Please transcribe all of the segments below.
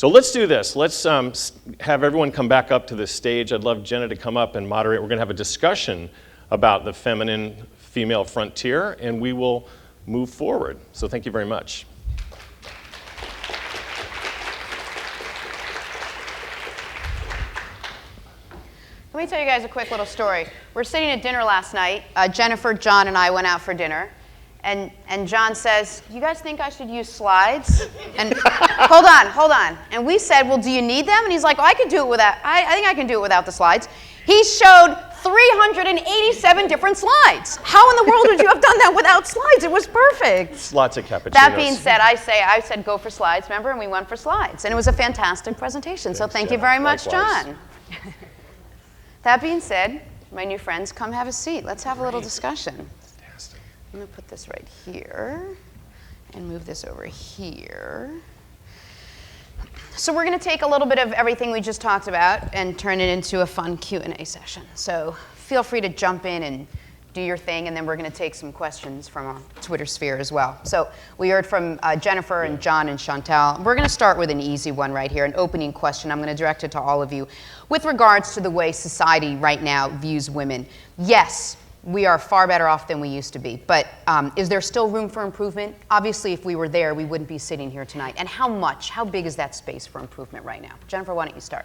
So let's do this. Let's have everyone come back up to the stage. I'd love Jenna to come up and moderate. We're going to have a discussion about the feminine female frontier, and we will move forward. So thank you very much. Let me tell you guys a quick little story. We're sitting at dinner last night. Jennifer, John, and I went out for dinner. And John says, you guys think I should use slides? And hold on. And we said, well, do you need them? And he's like, well, I could do it without, I think I can do it without the slides. He showed 387 different slides. How in the world would you have done that without slides? It was perfect. Lots of cappuccinos. That being said, I said go for slides, remember? And we went for slides. And it was a fantastic presentation. So thank you very much, John. That being said, my new friends, come have a seat. Let's have a little discussion. Fantastic. I'm going to put this right here and move this over here. So we're going to take a little bit of everything we just talked about and turn it into a fun Q&A session. So feel free to jump in and do your thing, and then we're going to take some questions from our Twitter sphere as well. So we heard from Jennifer and John and Chantel. We're going to start with an easy one right here, an opening question. I'm going to direct it to all of you. With regards to the way society right now views women, yes, we are far better off than we used to be, but is there still room for improvement? Obviously, if we were there, we wouldn't be sitting here tonight. And how big is that space for improvement right now? Jennifer, why don't you start?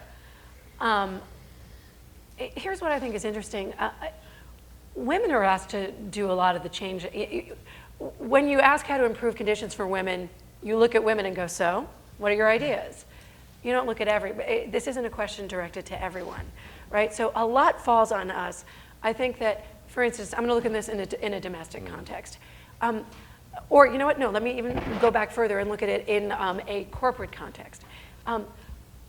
Here's what I think is interesting. Women are asked to do a lot of the change. When you ask how to improve conditions for women, you look at women and go, so, what are your ideas? You don't look at this isn't a question directed to everyone, right? So a lot falls on us. I think that, for instance, I'm gonna look at this in a domestic context. Or you know what, no, let me even go back further and look at it in a corporate context.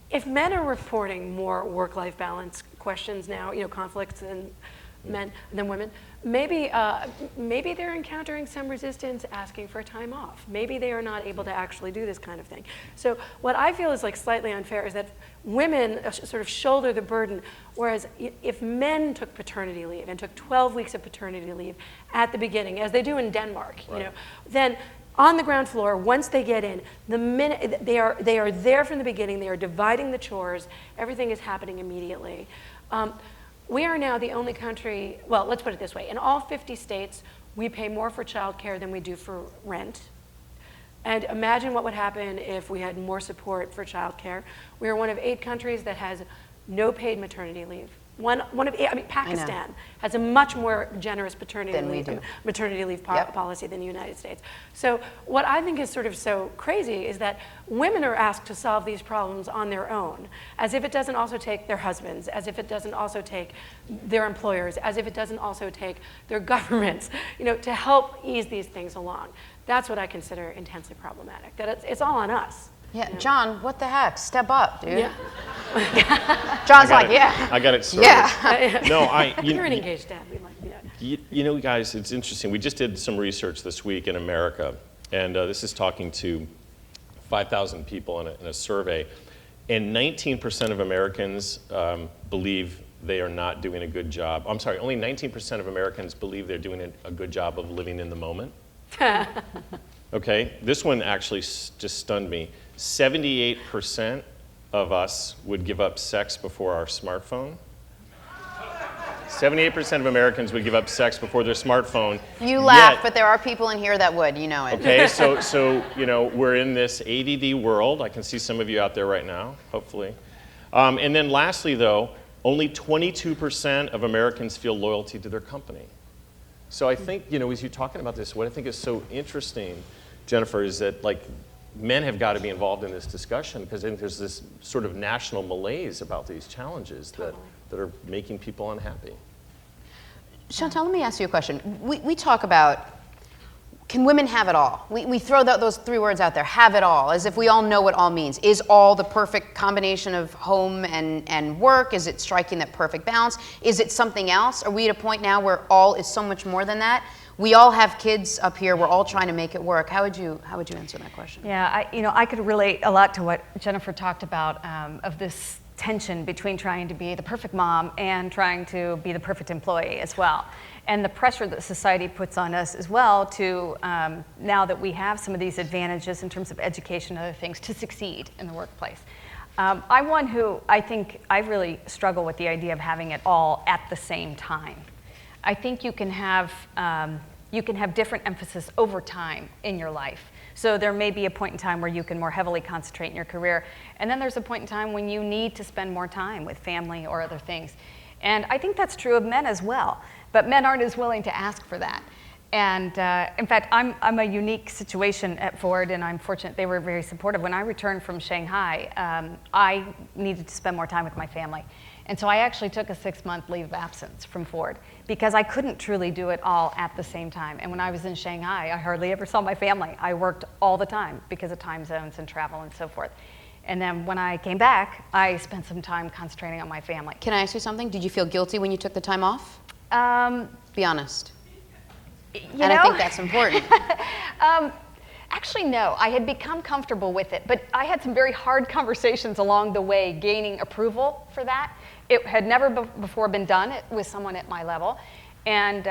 If men are reporting more work-life balance questions now, conflicts and men than women, maybe they're encountering some resistance asking for time off. Maybe they are not able to actually do this kind of thing. So what I feel is like slightly unfair is that women sort of shoulder the burden, whereas if men took paternity leave and took 12 weeks of paternity leave at the beginning, as they do in Denmark, right, then on the ground floor, once they get in, the minute they are there from the beginning, they are dividing the chores, everything is happening immediately. We are now the only country, well, let's put it this way. In all 50 states, we pay more for childcare than we do for rent. And imagine what would happen if we had more support for childcare. We are one of 8 countries that has no paid maternity leave. Pakistan has a much more generous maternity leave policy than the United States. So what I think is sort of so crazy is that women are asked to solve these problems on their own, as if it doesn't also take their husbands, as if it doesn't also take their employers, as if it doesn't also take their governments, to help ease these things along. That's what I consider intensely problematic, that it's all on us. Yeah, John, what the heck? Step up, dude. Yeah. John's like, yeah. I got it sorted. Yeah. No, you're an engaged dad. Guys, it's interesting. We just did some research this week in America, and this is talking to 5,000 people in a survey, and 19% of Americans believe they are not doing a good job. I'm sorry, only 19% of Americans believe they're doing a good job of living in the moment. Okay, this one actually just stunned me. 78% of us would give up sex before our smartphone. 78% of Americans would give up sex before their smartphone. You laugh, but there are people in here that would, you know it. Okay, so we're in this ADD world. I can see some of you out there right now, hopefully. And then lastly, though, only 22% of Americans feel loyalty to their company. So I think, as you're talking about this, what I think is so interesting, Jennifer, is that men have got to be involved in this discussion, because then there's this sort of national malaise about these challenges that are making people unhappy. Chantel, let me ask you a question. We talk about, can women have it all? We throw those 3 words out there, have it all, as if we all know what all means. Is all the perfect combination of home and work? Is it striking that perfect balance? Is it something else? Are we at a point now where all is so much more than that? We all have kids up here. We're all trying to make it work. How would you answer that question? Yeah, I could relate a lot to what Jennifer talked about, of this tension between trying to be the perfect mom and trying to be the perfect employee as well. and the pressure that society puts on us as well to, now that we have some of these advantages in terms of education and other things, to succeed in the workplace. I'm one who I think I really struggle with the idea of having it all at the same time. I think you can have different emphasis over time in your life. So there may be a point in time where you can more heavily concentrate in your career, and then there's a point in time when you need to spend more time with family or other things. And I think that's true of men as well, but men aren't as willing to ask for that. And in fact, I'm a unique situation at Ford, and I'm fortunate they were very supportive. When I returned from Shanghai, I needed to spend more time with my family. And so I actually took a 6-month leave of absence from Ford because I couldn't truly do it all at the same time. And when I was in Shanghai, I hardly ever saw my family. I worked all the time because of time zones and travel and so forth. And then when I came back, I spent some time concentrating on my family. Can I ask you something? Did you feel guilty when you took the time off? Be honest. I think that's important. Actually, no. I had become comfortable with it, but I had some very hard conversations along the way gaining approval for that. It had never before been done with someone at my level, and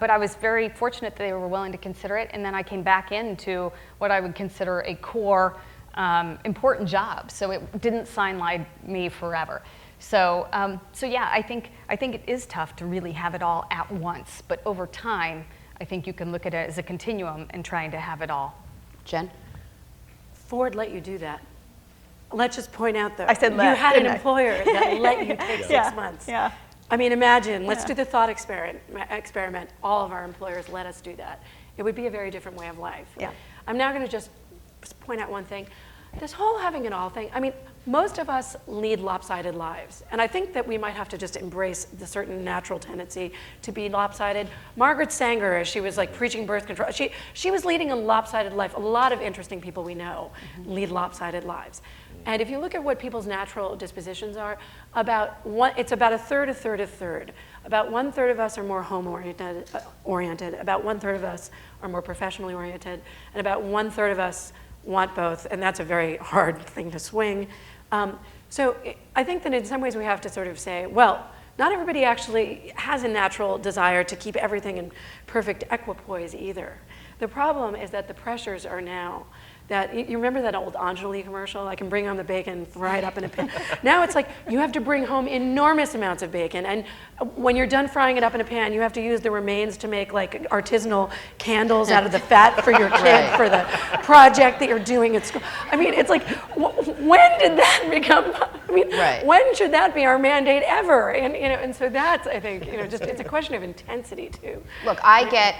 but I was very fortunate that they were willing to consider it, and then I came back into what I would consider a core important job, so it didn't sideline me forever. So, so yeah, I think it is tough to really have it all at once, but over time, I think you can look at it as a continuum and trying to have it all. Jen? Ford let you do that. Let's just point out, though, I said you let, had an didn't I? employer that let you take 6 months. Yeah. I mean, imagine, let's do the thought experiment. All of our employers let us do that. It would be a very different way of life. Yeah. I'm now going to just point out one thing. This whole having it all thing, I mean, most of us lead lopsided lives. And I think that we might have to just embrace the certain natural tendency to be lopsided. Margaret Sanger, as she was like preaching birth control, she was leading a lopsided life. A lot of interesting people we know lead lopsided lives. And if you look at what people's natural dispositions are, it's about a third, a third, a third. About 1/3 of us are more home-oriented, about 1/3 of us are more professionally oriented, and about 1/3 of us want both, and that's a very hard thing to swing. So I think that in some ways we have to sort of say, well, not everybody actually has a natural desire to keep everything in perfect equipoise either. The problem is that the pressures are now that, you remember that old Anjali commercial? I can bring home the bacon, fry it up in a pan. Now it's like you have to bring home enormous amounts of bacon, and when you're done frying it up in a pan, you have to use the remains to make like artisanal candles out of the fat for your kid for the project that you're doing at school. I mean, it's like, when did that become? I mean, when should that be our mandate ever? And and so that's, I think, just it's a question of intensity too. Look, I get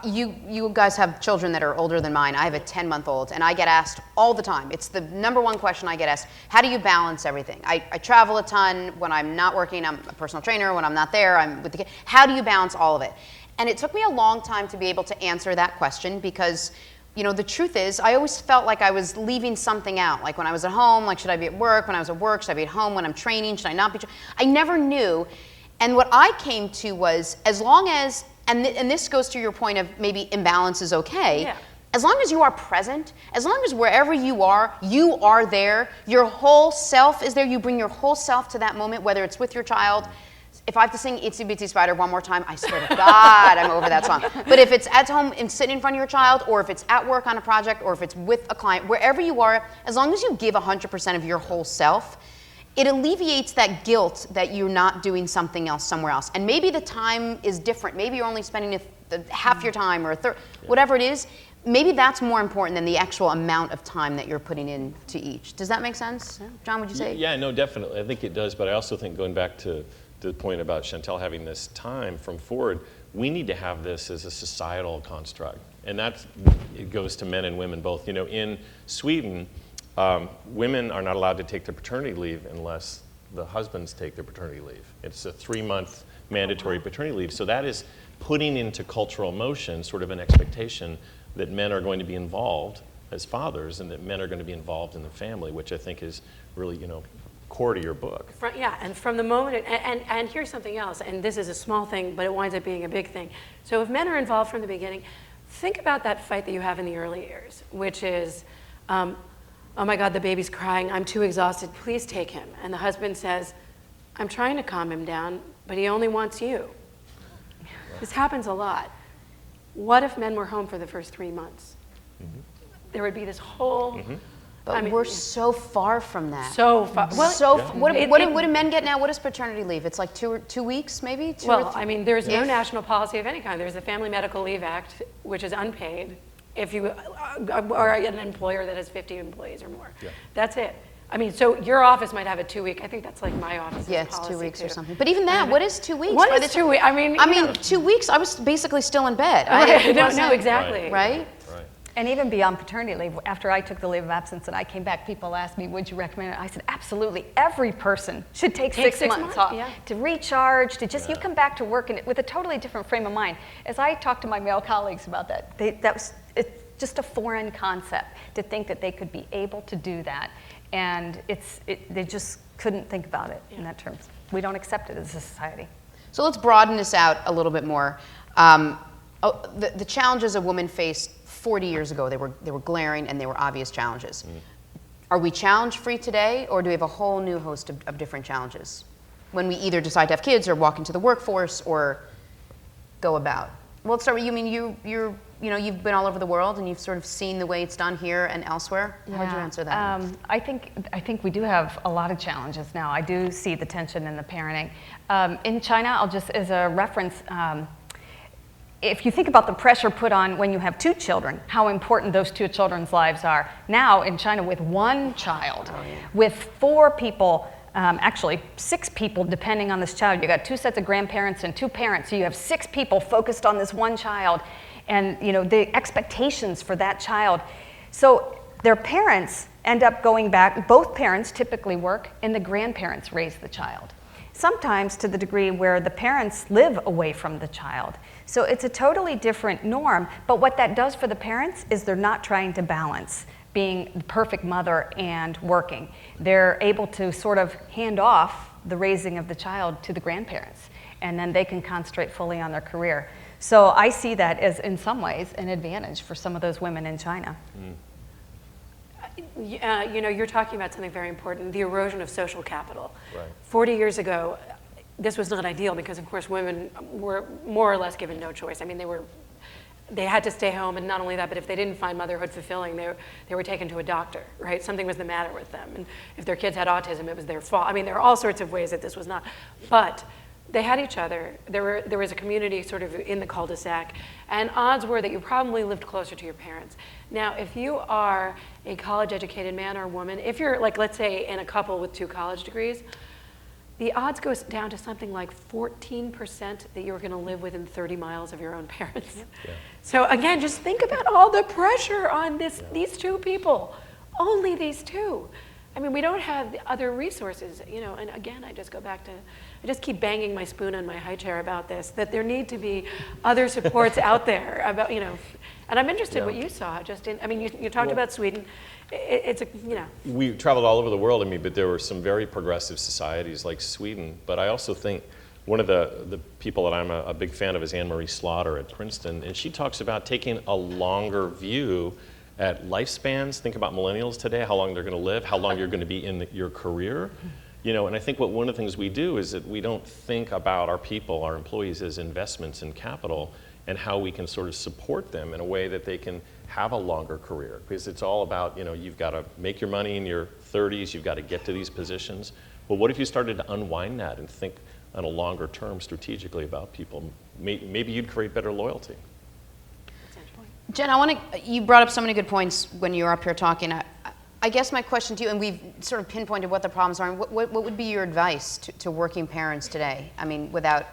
you guys have children that are older than mine. I have a 10-month-old, and I get asked all the time. It's the #1 question I get asked. How do you balance everything? I travel a ton. When I'm not working, I'm a personal trainer. When I'm not there, I'm with the kid. How do you balance all of it? And it took me a long time to be able to answer that question because, the truth is, I always felt like I was leaving something out. Like when I was at home, like should I be at work? When I was at work, should I be at home? When I'm training, should I not be? I never knew. And what I came to was, as long as, and this goes to your point of maybe imbalance is okay. Yeah. As long as you are present, as long as wherever you are there, your whole self is there, you bring your whole self to that moment, whether it's with your child. If I have to sing Itsy Bitsy Spider one more time, I swear to God, I'm over that song. But if it's at home and sitting in front of your child, or if it's at work on a project, or if it's with a client, wherever you are, as long as you give 100% of your whole self, it alleviates that guilt that you're not doing something else somewhere else. And maybe the time is different. Maybe you're only spending half your time or a third, whatever it is. Maybe that's more important than the actual amount of time that you're putting into each. Does that make sense? John, would you say? Yeah, no, definitely. I think it does, but I also think going back to the point about Chantel having this time from Ford, we need to have this as a societal construct. And it goes to men and women both. In Sweden, women are not allowed to take their paternity leave unless the husbands take their paternity leave. It's a 3-month mandatory paternity leave. So that is putting into cultural motion sort of an expectation that men are going to be involved as fathers and that men are going to be involved in the family, which I think is really, core to your book. And from the moment, and here's something else, and this is a small thing, but it winds up being a big thing. So if men are involved from the beginning, think about that fight that you have in the early years, which is, oh my God, the baby's crying, I'm too exhausted, please take him. And the husband says, I'm trying to calm him down, but he only wants you. This happens a lot. What if men were home for the first 3 months? There would be this whole. But we're so far from that. So far. Well, What do men get now? What is paternity leave? It's like 2 weeks, maybe? I mean, there's no national policy of any kind. There's the Family Medical Leave Act, which is unpaid if you are an employer that has 50 employees or more. That's it. I mean, so your office might have a 2-week. I think that's like my office. Yeah, it's 2 weeks or something. But even that, what is 2 weeks? What is 2 weeks? I mean, 2 weeks. I was basically still in bed. I don't know exactly. Right. And even beyond paternity leave, after I took the leave of absence and I came back, people asked me, would you recommend it? I said, absolutely. Every person should take 6 months off to recharge, to just, you come back to work with a totally different frame of mind. As I talked to my male colleagues about that, it's just a foreign concept to think that they could be able to do that. And they just couldn't think about it in that terms. We don't accept it as a society. So let's broaden this out a little bit more. The challenges a woman faced 40 years ago, they were glaring and they were obvious challenges. Are we challenge-free today, or do we have a whole new host of different challenges when we either decide to have kids or walk into the workforce or go about? Well, let's start with you. I mean, you've been all over the world and you've sort of seen the way it's done here and elsewhere. How would you answer that? I think we do have a lot of challenges now. I do see the tension in the parenting. In China, I'll just, as a reference, if you think about the pressure put on when you have 2 children, how important those 2 children's lives are. Now in China with 1 child, with 4 people, actually 6 people depending on this child. You got 2 sets of grandparents and 2 parents, so you have 6 people focused on this 1 child, and the expectations for that child. So their parents end up going back, both parents typically work, and the grandparents raise the child. Sometimes to the degree where the parents live away from the child. So it's a totally different norm, but what that does for the parents is they're not trying to balance being the perfect mother and working. They're able to sort of hand off the raising of the child to the grandparents, and then they can concentrate fully on their career. So I see that as, in some ways, an advantage for some of those women in China. You're talking about something very important, the erosion of social capital. Right. 40 years ago, this was not ideal because, of course, women were more or less given no choice. I mean, they had to stay home, and not only that, but if they didn't find motherhood fulfilling, they were taken to a doctor, right? Something was the matter with them. And if their kids had autism, it was their fault. I mean, there are all sorts of ways that this was not. But they had each other. There was a community sort of in the cul-de-sac, and odds were that you probably lived closer to your parents. Now, if you are a college-educated man or woman, if you're, like, let's say, in a couple with 2 college degrees, the odds go down to something like 14% that you're going to live within 30 miles of your own parents. Yeah. So again, just think about all the pressure on these 2 people, only these 2. I mean, we don't have the other resources, and again, I just keep banging my spoon on my high chair about this, that there need to be other supports out there about, and I'm interested what you saw, you talked about Sweden. We traveled all over the world, but there were some very progressive societies like Sweden, but I also think one of the people that I'm a big fan of is Anne-Marie Slaughter at Princeton, and she talks about taking a longer view at lifespans. Think about millennials today, how long they're going to live, how long you're going to be in your career. And I think one of the things we do is that we don't think about our people, our employees, as investments in capital, and how we can sort of support them in a way that they can have a longer career. Because it's all about, you've got to make your money in your 30s, you've got to get to these positions. Well, what if you started to unwind that and think on a longer term strategically about people? Maybe you'd create better loyalty. Jen, you brought up so many good points when you were up here talking. I guess my question to you, and we've sort of pinpointed what the problems are, and what would be your advice to working parents today? I mean, without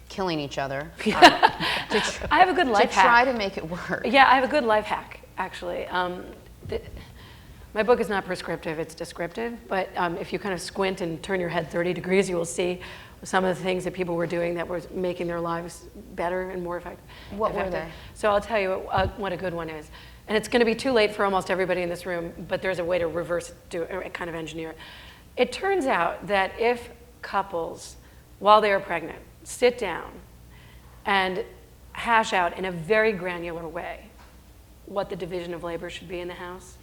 killing each other. I have a good life hack. To try to make it work. Yeah, I have a good life hack, actually. My book is not prescriptive, it's descriptive, but if you kind of squint and turn your head 30 degrees, you will see some of the things that people were doing that was making their lives better and more effective. What were they? So I'll tell you what a good one is. And it's going to be too late for almost everybody in this room, but there's a way to reverse it, kind of engineer it. It turns out that if couples, while they are pregnant, sit down and hash out in a very granular way what the division of labor should be in the house,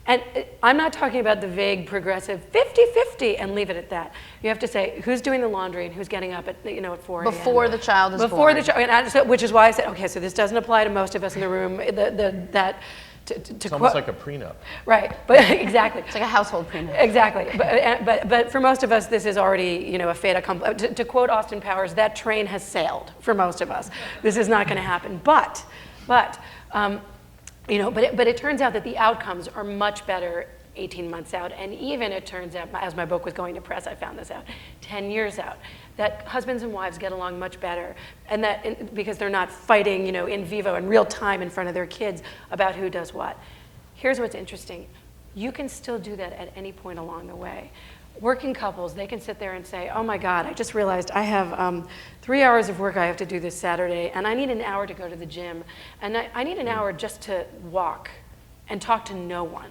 And I'm not talking about the vague progressive 50-50 and leave it at that. You have to say who's doing the laundry and who's getting up at, at 4 a.m. Before the child is Before born. the child, which is why I said, okay, so this doesn't apply to most of us in the room. It's almost like a prenup. Right, but exactly. It's like a household prenup. Exactly, but for most of us, this is already, a fait accompli. To quote Austin Powers, that train has sailed for most of us. This is not going to happen. But it turns out that the outcomes are much better 18 months out, and even it turns out, as my book was going to press, I found this out, 10 years out, that husbands and wives get along much better, and that because they're not fighting, in vivo in real time in front of their kids about who does what. Here's what's interesting. You can still do that at any point along the way. Working couples, they can sit there and say, oh my God, I just realized I have 3 hours of work I have to do this Saturday, and I need an hour to go to the gym, and I need an hour just to walk and talk to no one.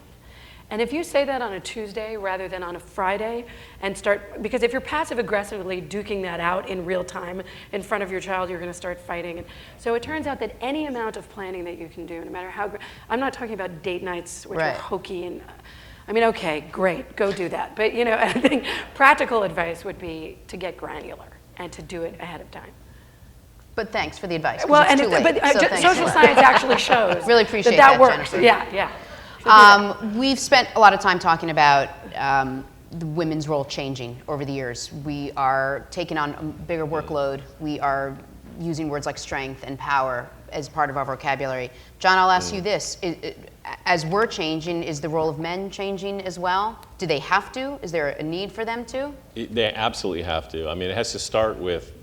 And if you say that on a Tuesday rather than on a Friday and because if you're passive aggressively duking that out in real time in front of your child, you're going to start fighting. And so it turns out that any amount of planning that you can do, no matter how, I'm not talking about date nights, which are hokey and, okay, great, go do that. But, I think practical advice would be to get granular and to do it ahead of time. But thanks for the advice. Well, it's too late, social science actually shows really appreciate that works. Jennifer. Yeah. We've spent a lot of time talking about the women's role changing over the years. We are taking on a bigger workload. We are using words like strength and power as part of our vocabulary. John, I'll ask you this. As we're changing, is the role of men changing as well? Do they have to? Is there a need for them to? They absolutely have to. It has to start with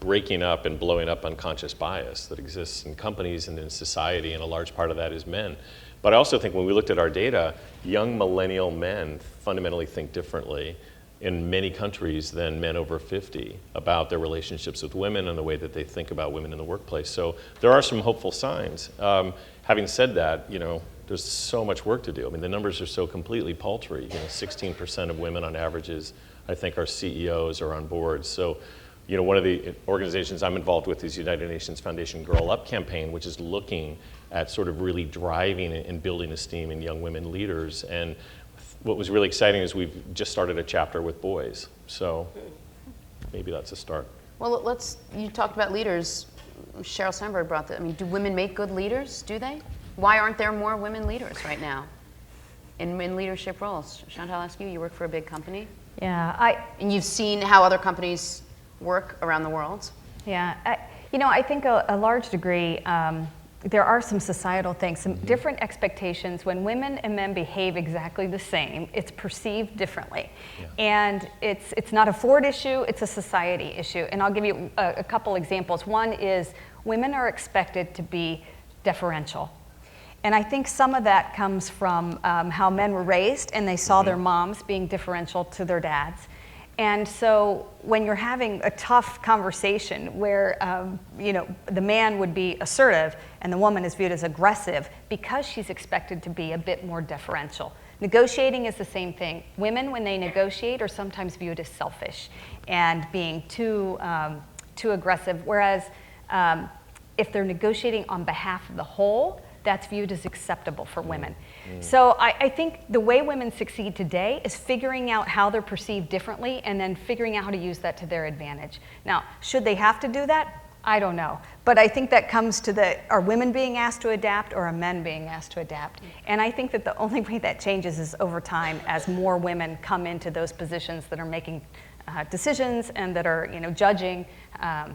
breaking up and blowing up unconscious bias that exists in companies and in society, and a large part of that is men. But I also think when we looked at our data, young millennial men fundamentally think differently in many countries than men over 50 about their relationships with women and the way that they think about women in the workplace. So there are some hopeful signs. Having said that, there's so much work to do. The numbers are so completely paltry. 16% of women on average I think, are CEOs or on boards. So, one of the organizations I'm involved with is United Nations Foundation Girl Up campaign, which is looking at sort of really driving and building esteem in young women leaders. And what was really exciting is we've just started a chapter with boys. So maybe that's a start. Well, you talked about leaders. Sheryl Sandberg brought that. Do women make good leaders? Do they? Why aren't there more women leaders right now in leadership roles? Chantel, I'll ask you. You work for a big company. Yeah, and you've seen how other companies work around the world. Yeah, I think a large degree, there are some societal things, some different expectations. When women and men behave exactly the same, it's perceived differently. Yeah. And it's not a Ford issue, it's a society issue. And I'll give you a couple examples. One is women are expected to be deferential. And I think some of that comes from how men were raised, and they saw their moms being deferential to their dads. And so when you're having a tough conversation where the man would be assertive and the woman is viewed as aggressive because she's expected to be a bit more deferential. Negotiating is the same thing. Women, when they negotiate, are sometimes viewed as selfish and being too aggressive, whereas if they're negotiating on behalf of the whole, that's viewed as acceptable for women. So I think the way women succeed today is figuring out how they're perceived differently and then figuring out how to use that to their advantage. Now, should they have to do that? I don't know. But I think that comes to are women being asked to adapt or are men being asked to adapt? And I think that the only way that changes is over time as more women come into those positions that are making decisions and that are judging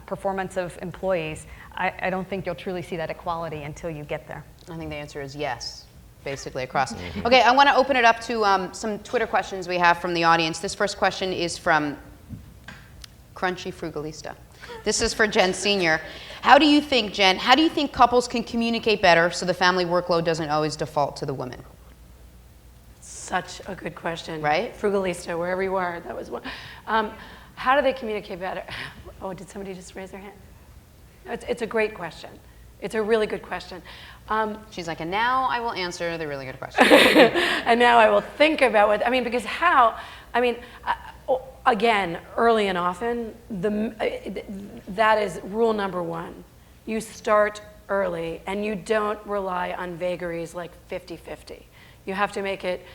performance of employees. I don't think you'll truly see that equality until you get there. I think the answer is yes, basically across. Okay, I want to open it up to some Twitter questions we have from the audience. This first question is from Crunchy Frugalista. This is for Jen Sr. How do you think couples can communicate better so the family workload doesn't always default to the woman? Such a good question. Right? Frugalista, wherever you are, that was one. How do they communicate better? Oh, did somebody just raise their hand? It's a great question. It's a really good question. She's like, and now I will answer the really good question. And now I will think about because again, early and often, that is rule number one. You start early and you don't rely on vagaries like 50-50. You have to make it,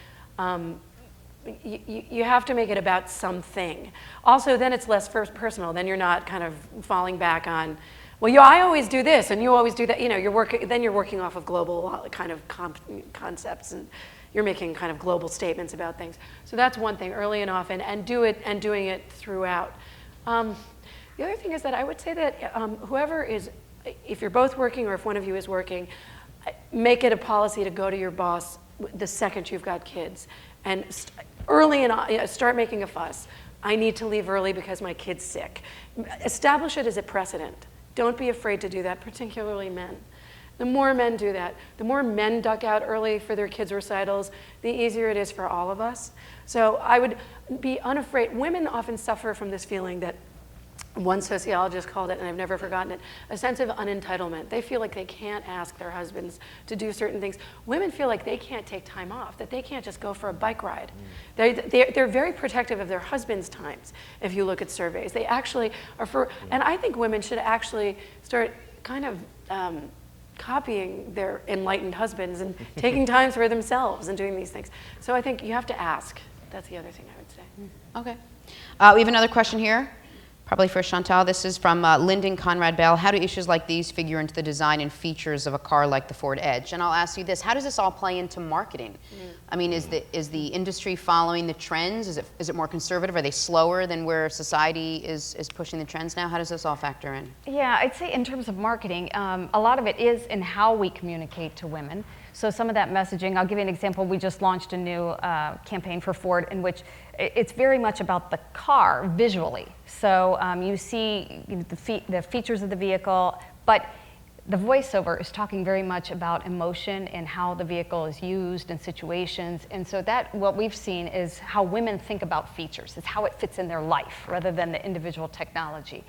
you have to make it about something. Also, then it's less personal. Then you're not kind of falling back on, well, I always do this and you always do that. You know, then you're working off of global kind of concepts, and you're making kind of global statements about things. So that's one thing, early and often, and doing it throughout. The other thing is that I would say that whoever is, if you're both working or if one of you is working, make it a policy to go to your boss the second you've got kids, and early and start making a fuss. I need to leave early because my kid's sick. Establish it as a precedent. Don't be afraid to do that, particularly men. The more men do that, the more men duck out early for their kids' recitals, the easier it is for all of us. So I would be unafraid. Women often suffer from this feeling that one sociologist called it, and I've never forgotten it, a sense of unentitlement. They feel like they can't ask their husbands to do certain things. Women feel like they can't take time off, that they can't just go for a bike ride. They're very protective of their husbands' times, if you look at surveys. They actually are and I think women should actually start kind of copying their enlightened husbands and taking times for themselves and doing these things. So I think you have to ask. That's the other thing I would say. Okay. We have another question here. Probably for Chantel. This is from Lyndon Conrad Bell. How do issues like these figure into the design and features of a car like the Ford Edge? And I'll ask you this, how does this all play into marketing? I mean, is the industry following the trends? Is it more conservative? Are they slower than where society is pushing the trends now? How does this all factor in? Yeah, I'd say in terms of marketing, a lot of it is in how we communicate to women. So some of that messaging, I'll give you an example. We just launched a new campaign for Ford in which it's very much about the car visually. So you see the features of the vehicle, but the voiceover is talking very much about emotion and how the vehicle is used in situations. And so that, what we've seen is how women think about features. It's how it fits in their life rather than the individual technology.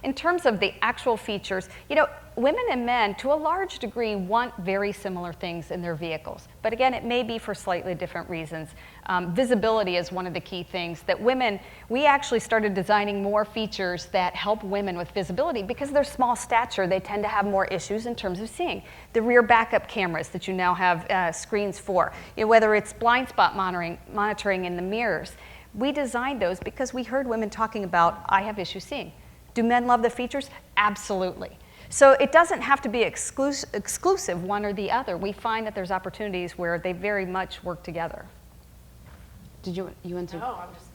In terms of the actual features, you know, women and men, to a large degree, want very similar things in their vehicles. But again, it may be for slightly different reasons. Visibility is one of the key things that women, we actually started designing more features that help women with visibility because of their small stature. They tend to have more issues in terms of seeing. The rear backup cameras that you now have screens for, you know, whether it's blind spot monitoring in the mirrors. We designed those because we heard women talking about, I have issues seeing. Do men love the features? Absolutely. So it doesn't have to be exclusive one or the other. We find that there's opportunities where they very much work together. Did you want to? No, I'm just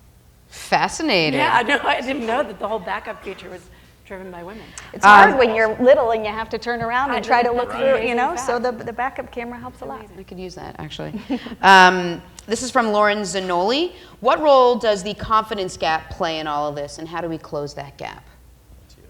fascinating. Yeah, no, I didn't know that the whole backup feature was driven by women. It's hard when you're little and you have to turn around and try to look through, you know, Amazing so the backup camera helps a lot. I could use that, actually. This is from Lauren Zanoli. What role does the confidence gap play in all of this, and how do we close that gap? That's you.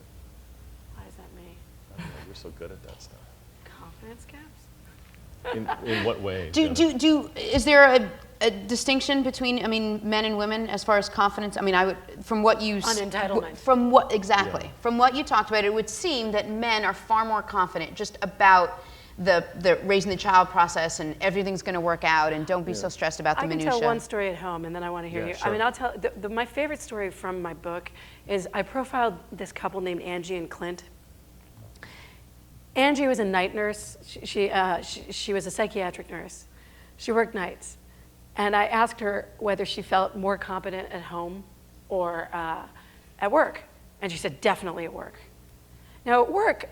Why is that me? Oh, you're so good at that stuff. Confidence gaps? In what way? Is there a distinction between, I mean, men and women as far as confidence? I mean, from what you... Unentitlement. From what, exactly. Yeah. From what you talked about, it would seem that men are far more confident just about the raising the child process and everything's going to work out and don't be so stressed about the minutiae. I can tell one story at home and then I want to hear you. Sure. I mean, I'll tell, my favorite story from my book is I profiled this couple named Angie and Clint. Angie was a night nurse. She was a psychiatric nurse. She worked nights. And I asked her whether she felt more competent at home or at work. And she said, definitely at work. Now at work,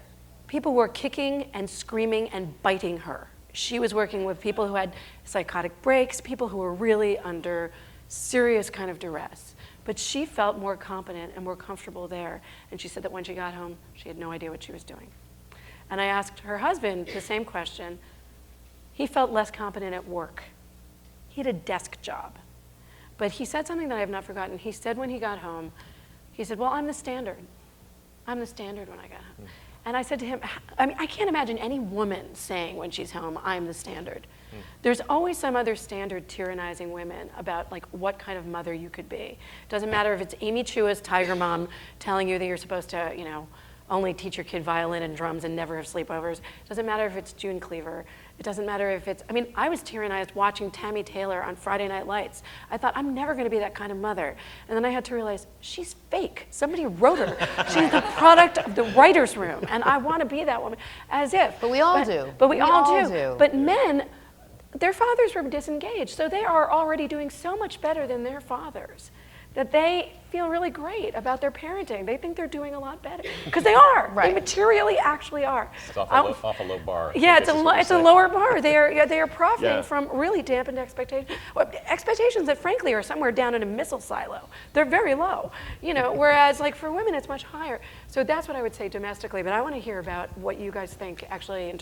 people were kicking and screaming and biting her. She was working with people who had psychotic breaks, people who were really under serious kind of duress. But she felt more competent and more comfortable there. And she said that when she got home, she had no idea what she was doing. And I asked her husband the same question. He felt less competent at work. He had a desk job. But he said something that I have not forgotten. He said when he got home, he said, well, I'm the standard. I'm the standard when I got home. And I said to him, I mean, I can't imagine any woman saying when she's home, I'm the standard. There's always some other standard tyrannizing women about like what kind of mother you could be. Doesn't matter if it's Amy Chua's Tiger Mom telling you that you're supposed to, you know, only teach your kid violin and drums and never have sleepovers. Doesn't matter if it's June Cleaver. It doesn't matter if it's, I mean, I was tyrannized watching Tammy Taylor on Friday Night Lights. I thought, I'm never gonna be that kind of mother. And then I had to realize, she's fake. Somebody wrote her. She's the product of the writer's room. And I wanna be that woman, as if. But we all do. But we all do. But men, their fathers were disengaged. So they are already doing so much better than their fathers that they feel really great about their parenting. They think they're doing a lot better. Because they are. Right. They materially actually are. It's off a low bar. Yeah, it's a lower bar. They are profiting Yeah. from really dampened expectations. Expectations that frankly are somewhere down in a missile silo. They're very low. Whereas like for women it's much higher. So that's what I would say domestically, but I want to hear about what you guys think actually in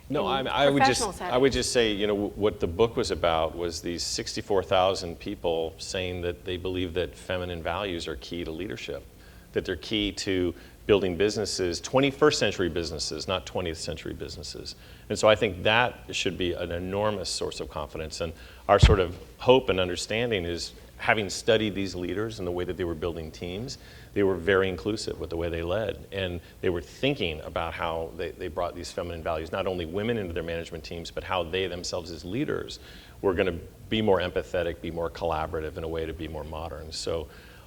No, in I would professional just settings. say, what the book was about was these 64,000 people saying that they believe that feminine values are key to leadership, that they're key to building businesses, 21st century businesses, not 20th century businesses. And so I think that should be an enormous source of confidence. And our sort of hope and understanding is, having studied these leaders and the way that they were building teams, they were very inclusive with the way they led. And they were thinking about how they brought these feminine values, not only women into their management teams, but how they themselves as leaders were going to be more empathetic, be more collaborative in a way to be more modern. So,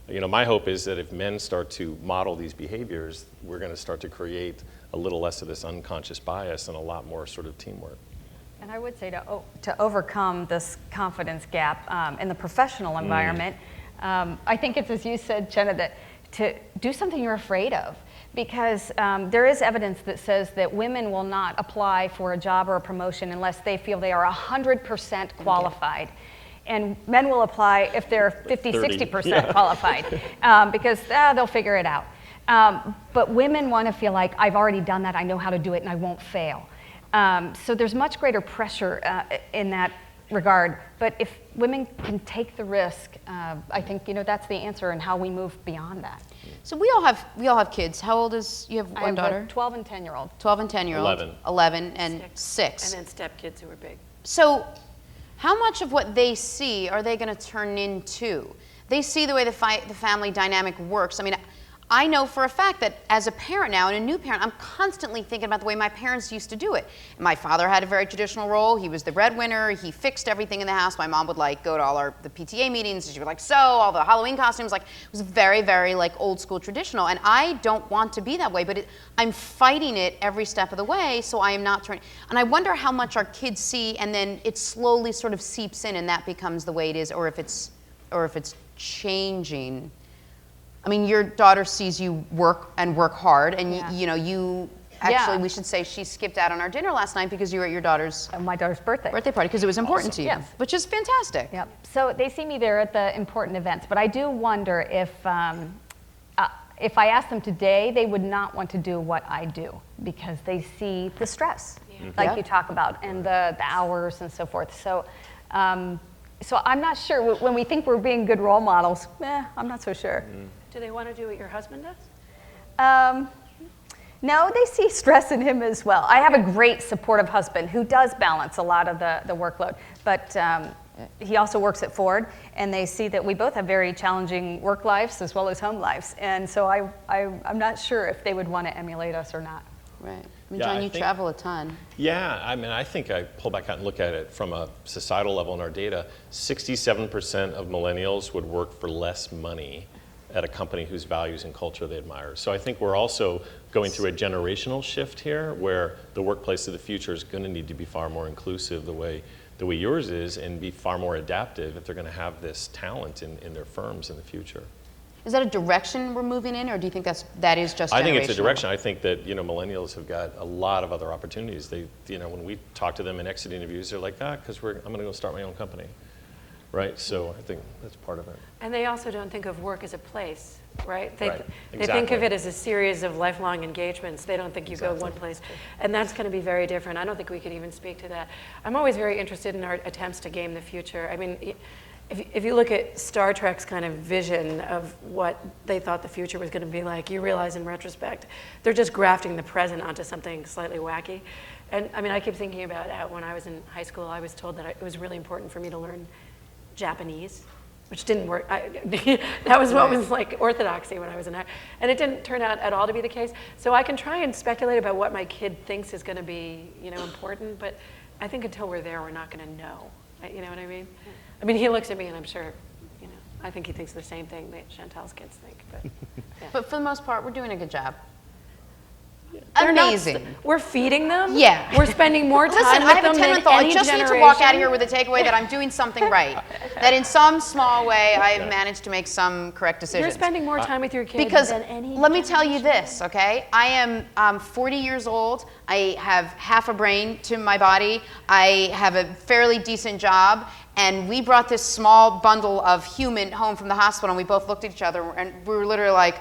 my hope is that if men start to model these behaviors, we're going to start to create a little less of this unconscious bias and a lot more sort of teamwork. And I would say to overcome this confidence gap in the professional environment, I think it's, as you said, Jenna, that to do something you're afraid of. Because there is evidence that says that women will not apply for a job or a promotion unless they feel they are 100% qualified. And men will apply if they're 50, 60% qualified, because they'll figure it out. But women want to feel like, I've already done that, I know how to do it, and I won't fail. So there's much greater pressure in that regard. But if women can take the risk, I think that's the answer and how we move beyond that. So we all have kids. How old is you have I one have daughter? a 12 and 10-year-old. 12 and 10-year-old. 11 and 6. 6. And then step kids who are big. So how much of what they see are they going to turn into? They see the way the family dynamic works. I mean, I know for a fact that as a parent now and a new parent, I'm constantly thinking about the way my parents used to do it. My father had a very traditional role. He was the breadwinner. He fixed everything in the house. My mom would go to all the PTA meetings. She would sew all the Halloween costumes. It was very, very old school traditional. And I don't want to be that way, but I'm fighting it every step of the way. So I am not turning. And I wonder how much our kids see, and then it slowly sort of seeps in, and that becomes the way it is, or if it's changing. I mean, your daughter sees you work hard, and you actually, we should say, she skipped out on our dinner last night because you were at your daughter's My daughter's birthday party because it was important to you, Yes. which is fantastic. Yep. So they see me there at the important events, but I do wonder if I asked them today, they would not want to do what I do because they see the stress, like you talk about, and the hours and so forth. So. So I'm not sure. When we think we're being good role models, I'm not so sure. Do they want to do what your husband does? No, they see stress in him as well. I have a great supportive husband who does balance a lot of the workload, but he also works at Ford, and they see that we both have very challenging work lives as well as home lives, and so I'm not sure if they would want to emulate us or not. Right. I mean, John, you travel a ton. Yeah, I mean, I think I pull back out and look at it from a societal level in our data. 67% of millennials would work for less money at a company whose values and culture they admire. So I think we're also going through a generational shift here where the workplace of the future is going to need to be far more inclusive the way yours is, and be far more adaptive if they're going to have this talent in their firms in the future. Is that a direction we're moving in, or do you think that is just generational? I think it's a direction. I think that millennials have got a lot of other opportunities. They, when we talk to them in exit interviews, they're like, because I'm going to go start my own company, right? So I think that's part of it. And they also don't think of work as a place, right? They think Exactly. of it as a series of lifelong engagements. They don't think you go one place. And that's going to be very different. I don't think we could even speak to that. I'm always very interested in our attempts to game the future. I mean, if you look at Star Trek's kind of vision of what they thought the future was going to be like, you realize in retrospect, they're just grafting the present onto something slightly wacky. And I mean, I keep thinking about how when I was in high school, I was told that it was really important for me to learn Japanese, which didn't work. That was what was like orthodoxy when I was in high, and it didn't turn out at all to be the case. So I can try and speculate about what my kid thinks is going to be, important, but I think until we're there, we're not going to know. You know what I mean? I mean, he looks at me, and I'm sure, I think he thinks the same thing that Chantel's kids think. But, yeah. But for the most part, we're doing a good job. They're not amazing. we're feeding them. Yeah. We're spending more time Listen, with I have a them than 10-month-old. I any just need to walk out of here with a takeaway that I'm doing something right. That in some small way, I have managed to make some correct decisions. You're spending more time with your kids Because than any let me tell you this, okay? I am 40 years old. I have half a brain to my body. I have a fairly decent job. And we brought this small bundle of human home from the hospital, and we both looked at each other, and we were literally like,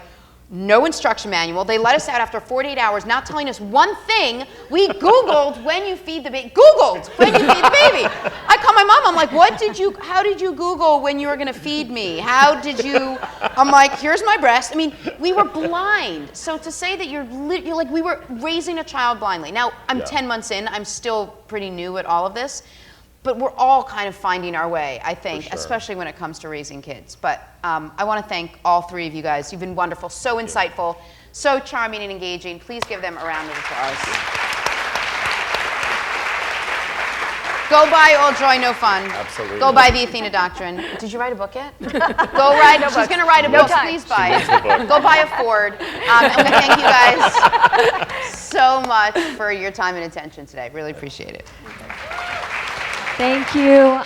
no instruction manual. They let us out after 48 hours, not telling us one thing. We Googled when you feed the baby. Googled when you feed the baby. I call my mom. I'm like, how did you Google when you were going to feed me? How did you? I'm like, here's my breast. I mean, we were blind. So to say that you're like, we were raising a child blindly. Now, I'm 10 months in. I'm still pretty new at all of this. But we're all kind of finding our way, I think, especially when it comes to raising kids. But I want to thank all three of you guys. You've been wonderful, so insightful, so charming and engaging. Please give them a round of applause. Go buy Old Joy, No Fun. Absolutely. Go buy The Athena Doctrine. Did you write a book yet? Go write. She's going to write a book. Please buy it. Go buy a Ford. And we thank you guys so much for your time and attention today. Really appreciate it. Thank you.